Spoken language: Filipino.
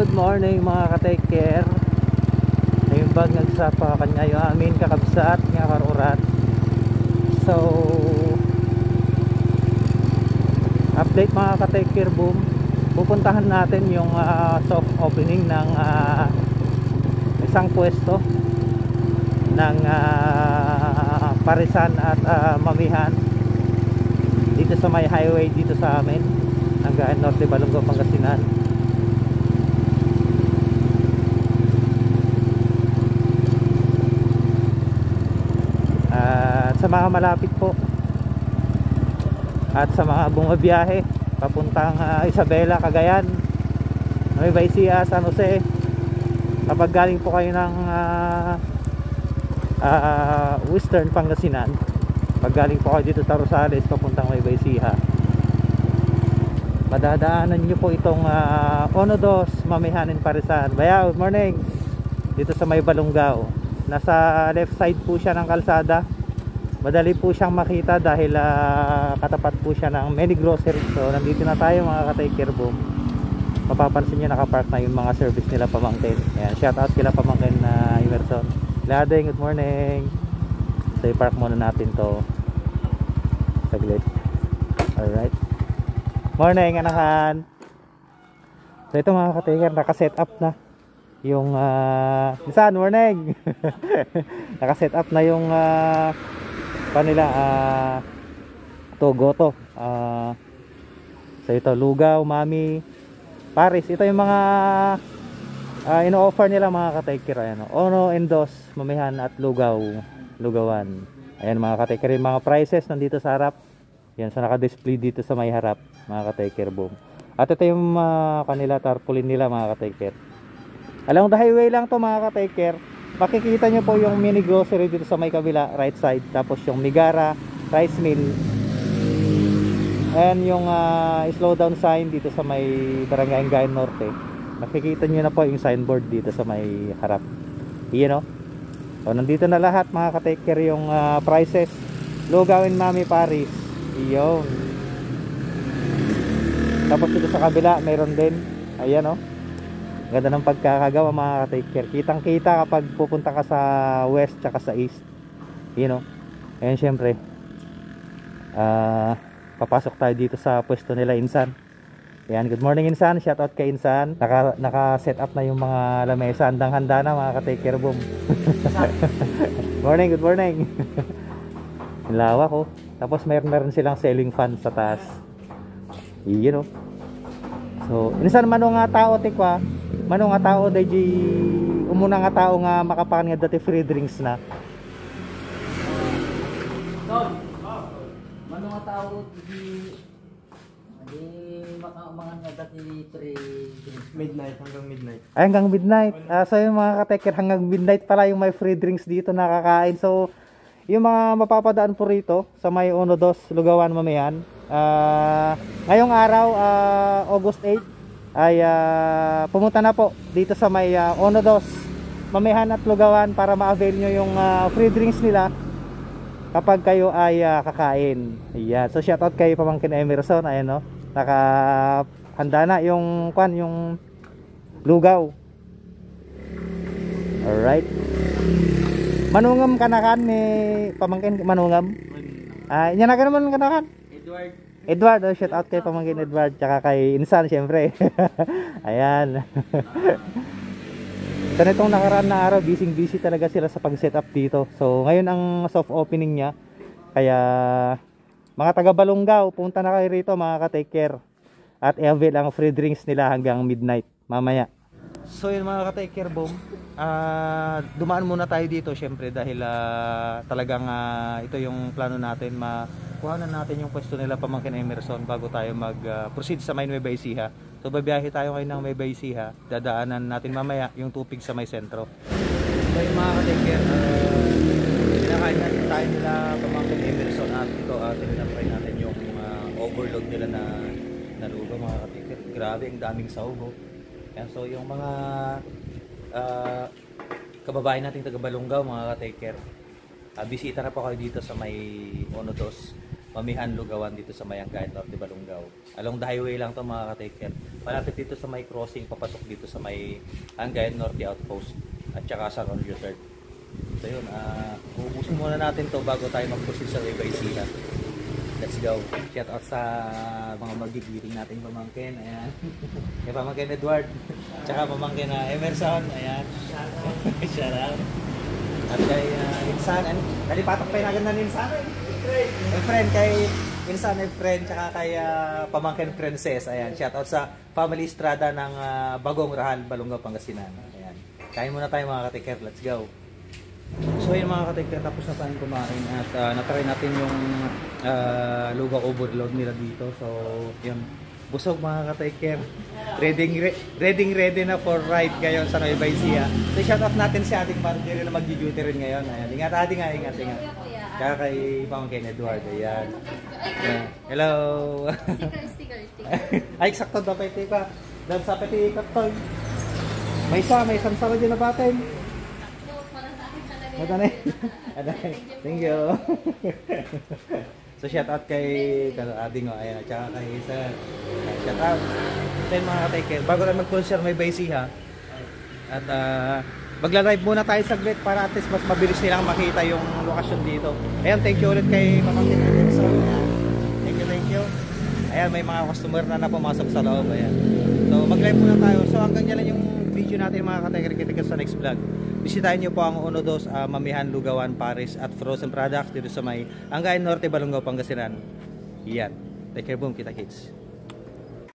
Good morning mga ka-take care. Yung bag nagsapa kanya yung amin kakabsat nga karurat. So update mga ka-take care boom. Pupuntahan natin yung soft opening ng isang pwesto ng Parisan at Mamihan dito sa may highway dito sa amin hanggang Norte Balongo, Pangasinan. Sa mga malapit po at sa mga bumabiyahe papuntang Isabela, Cagayan, Nueva Ecija, San Jose, kapag galing po kayo ng Western Pangasinan, pag galing po kayo dito sa Rosales papuntang Nueva Ecija, madadaanan nyo po itong Ono Dos Mamihan and Parisan. Bayaw, good morning. Dito sa may Balongaw, nasa left side po siya ng kalsada. Madali po siyang makita dahil katapat po siya ng many groceries. So nandito na tayo mga ka-take care boom. Mapapansin nyo nakapark na yung mga service nila pamangkin. Ayan, shout out kila pamangkin na Emerson. Lading, good morning. So i-park muna natin to saglit. Alright, morning anakan. So ito mga ka-take care, naka-set up na yung Nisan, morning. Naka-set up na yung kanila Goto. So ito Lugaw, Mami, Paris. Ito yung mga ino-offer nila mga ka-take care. Ayan, Ono, Endos, Mamihan at Lugawan. Ayan mga ka-take care, yung mga prices nandito sa harap. Yan, so naka-display dito sa may harap mga ka-take care boom. At ito yung kanila tarpaulin nila mga ka-take care. Along the highway lang to mga ka-take care. Makikita nyo po yung mini grocery dito sa may kabila, right side. Tapos yung Migara, rice mill. And yung slow down sign dito sa may Barangay Ngayon Norte. Makikita nyo na po yung signboard dito sa may harap. Iyan o. So nandito na lahat mga ka-take care yung prices. Lugaw and Mami Paris. Iyon. Tapos dito sa kabila mayroon din. Ayan o. Ganda ng pagkakagawa mga ka-take care. Kitang kita kapag pupunta ka sa west tsaka sa east. You know. Ayan syempre papasok tayo dito sa pwesto nila Insan. Ayan, good morning Insan. Shout out kay Insan. Naka set up na yung mga lamesa. Handang handa na mga ka-take care boom. Morning, good morning. Lawak ko. Tapos meron silang selling fan sa taas. You know. So Insan mano nga tao tikwa. Mano nga tao dahi umuna nga tao nga makapakan nga dati free drinks na. Mano nga tao di makamangan nga dati free drinks midnight hanggang midnight. Ay hanggang midnight. So yung mga ka-take hanggang midnight pala yung may free drinks dito nakakain. So yung mga mapapadaan po rito sa may Ono Dos Lugawan Mamihan, ngayong araw August 8 ay pumunta na po dito sa may Ono Dos Mamihan at Lugawan para ma-avail nyo yung free drinks nila kapag kayo ay kakain. Ayan. So shoutout kay pamangkin Emerson. Ayan no, nakahanda na yung yung lugaw. Alright, manungam kanakan ni pamangkin manungam. Inya na naman kanakan Edward, shout out kay pamangkin Edward tsaka kay Insan syempre. Ayan. So nitong nakaraan na araw busy talaga sila sa pag-set up dito. So ngayon ang soft opening niya. Kaya mga taga Balongaw, punta na kayo rito mga ka-take care. At i-avail ang free drinks nila hanggang midnight mamaya. So yun mga ka-take care boom. Dumaan muna tayo dito syempre dahil talagang ito yung plano natin, makuhanan natin yung pwesto nila pamangkin Emerson bago tayo mag-proceed sa may Nueva Ecija. So babiyahe tayo ngayon ng Nueva Ecija, dadaanan natin mamaya yung tupig sa may sentro. So yung mga ka-take care, pinakain natin tayo nila pamangkin Emerson at ito tinatry natin yung overload nila na lugaw mga ka-take care. Grabe ang daming sahog. Yan, so yung mga kababayan nating taga Balongaw mga ka-take care, bisita na po kayo dito sa may Ono Dos Mamihan Lugawan dito sa Mayanggayan Norte Balongaw. Along the highway lang to mga ka-take care. malapit dito sa may crossing, papasok dito sa may Angayan Norte Outpost at saka sa Ronjo Third. So yun, ubusin muna natin to bago tayo mag-proceed sa Nueva Ecija. Let's go. Shout out sa mga magigiling nating pamangkin. Ayan. Kay pamangkin Edward. Tsaka pamangkin na Emerson. Ayan. Shout out. At kay Insan. Nalipatok pa yung agad na Insan. Friend kay Insan friend. Tsaka kay pamangkin Princess. Ayan. Shout out sa Family Estrada ng Bagong Rahal, Balongaw, Pangasinan. Ayan. Kain muna tayo mga katiker. Let's go. So yun mga katiker, tapos na tayong kumain at natry natin yung lugaw overload nila dito. So yun, busog mga katiker, ready na for ride ngayon sa Nueva Ecija. So shout out natin si ating Marjorie na mag-duty rin ngayon. Ayan, ingat ating ingat. Kaya kay pamangkin Edward. Ayan. Hello. Sticker. Ay, sakto daw pati pa. Dahil sa pati kaptoy. May isang sarado dyan na batin. Thank you. So shout out kay Ading ayan, at saka kay Sir. Shout out. Then mga katiker, bago na mag-concert may Ecija. At magla-live muna tayo saglit para at least mas mabilis nilang makita yung lokasyon dito. Ayan, thank you ulit kay pamangkin Emerson. Thank you. Ayan, may mga customer na pumasok sa loob. Ayan. So mag-live muna tayo. So hanggang dyan lang yung video natin mga katiker, kita sa next vlog. Bisitahin niyo po ang Uno Dos Mamihan, Lugawan, Paris at Frozen Products dito sa may Angayan Norte, Balongaw, Pangasinan. Yan. Take care, boom, kita kids.